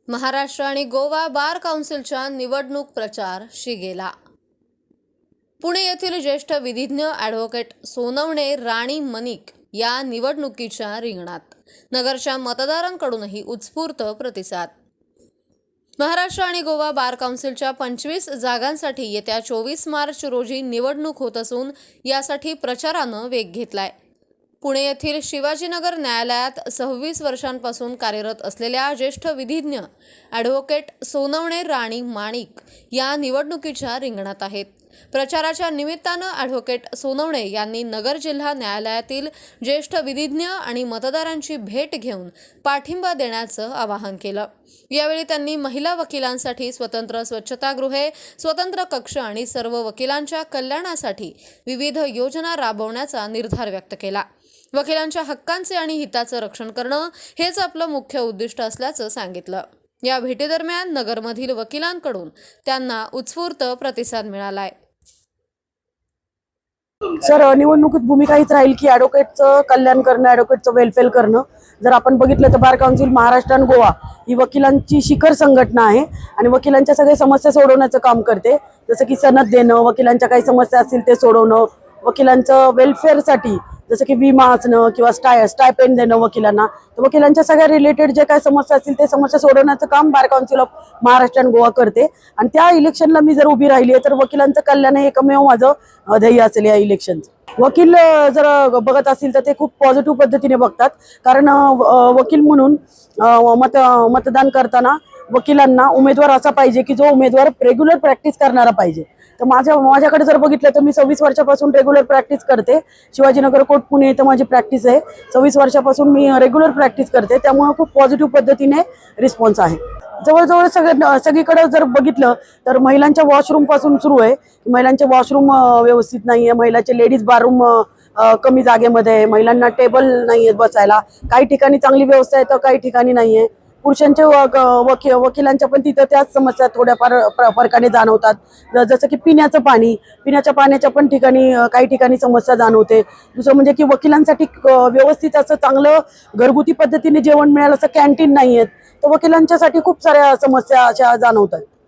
महाराष्ट्र आणि गोवा बार काउन्सिलच्या निवडणूक प्रचार शिगेला। पुणे येथील ज्येष्ठ विधिज्ञ ॲडव्होकेट सोनवणे राणी मणिक या निवडणुकीच्या रिंगणात। नगरच्या मतदारांकडूनही उत्स्फूर्त प्रतिसाद। महाराष्ट्र आणि गोवा बार काउन्सिलच्या 25 जागांसाठी येत्या 24 मार्च रोजी निवडणूक होत असून यासाठी प्रचारानं वेग घेतलाय। पुणे येथील शिवाजीनगर न्यायालयात 26 वर्षांपासून कार्यरत असलेल्या ज्येष्ठ विधिज्ञ ॲडव्होकेट सोनवणे राणी मणिक या निवडणुकीच्या रिंगणात आहेत। प्रचाराच्या निमित्तानं ॲडव्होकेट सोनवणे यांनी नगर जिल्हा न्यायालयातील ज्येष्ठ विधिज्ञ आणि मतदारांची भेट घेऊन पाठिंबा देण्याचं आवाहन केलं। यावेळी त्यांनी महिला वकिलांसाठी स्वतंत्र स्वच्छतागृहे, स्वतंत्र कक्ष आणि सर्व वकिलांच्या कल्याणासाठी विविध योजना राबवण्याचा निर्धार व्यक्त केला। वकिलांच्या हक्कांचे आणि हिताचं रक्षण करणं हेच आपलं मुख्य उद्दिष्ट असल्याचं सांगितलं। या भेटीदरम्यान नगरमधील वकिलांकडून त्यांना उत्स्फूर्त प्रतिसाद मिळालाय। सर, निवडणुकीत भूमिका हीच राहील की ॲडव्होकेटचं कल्याण करणं, ॲडव्होकेटचं वेलफेअर करणं। जर आपण बघितलं तर बार काउन्सिल महाराष्ट्र आणि गोवा ही वकिलांची शिखर संघटना आहे आणि वकिलांच्या सगळ्या समस्या सोडवण्याचं काम करते। जसं की सनद देणं, वकिलांच्या काही समस्या असतील ते सोडवणं, वकिलांचं वेलफेअरसाठी जसं की विमा असणं किंवा स्टायपेंड देणं वकिलांना, तर वकिलांच्या सगळ्या रिलेटेड जे काही समस्या असतील ते समस्या सोडवण्याचं काम बार काउन्सिल ऑफ महाराष्ट्र आणि गोवा करते। आणि त्या इलेक्शनला मी जर उभी राहिली आहे तर वकिलांचं कल्याण हे एकमेव माझं ध्येय असेल या इलेक्शनचं। वकील जर बघत असतील तर ते खूप पॉझिटिव्ह पद्धतीने बघतात, कारण वकील म्हणून मतदान करताना वकिलांना उमेदवार असा पाहिजे की जो उमेदवार रेग्युलर प्रॅक्टिस करणारा पाहिजे। तर माझ्याकडे जर बघितलं तर मी 26 वर्षापासून रेग्युलर प्रॅक्टिस करते। शिवाजीनगर कोर्ट पुणे इथं माझी प्रॅक्टिस आहे। 26 वर्षापासून मी रेग्युलर प्रॅक्टिस करते, त्यामुळे खूप पॉझिटिव्ह पद्धतीने रिस्पॉन्स आहे। जवळजवळ सगळीकडे जर बघितलं तर महिलांच्या वॉशरूम पासून सुरू आहे। महिलांचे वॉशरूम व्यवस्थित नाही आहे, महिलांचे लेडीज बाथरूम कमी जागेमध्ये आहे, महिलांना टेबल नाही आहेत बसायला, काही ठिकाणी चांगली व्यवस्था आहे तर काही ठिकाणी नाही आहे। पुरुषांचे वकिलांच्या पण तिथं त्याच समस्या थोड्याफार फरकाने जाणवतात। जसं की पिण्याच्या पाण्याच्या पण काही ठिकाणी समस्या जाणवते। दुसरं म्हणजे की वकिलांसाठी व्यवस्थित असं चांगलं घरगुती पद्धतीने जेवण मिळेल असं कॅन्टीन नाही आहेत, तर वकिलांच्यासाठी खूप साऱ्या समस्या अशा जाणवतात।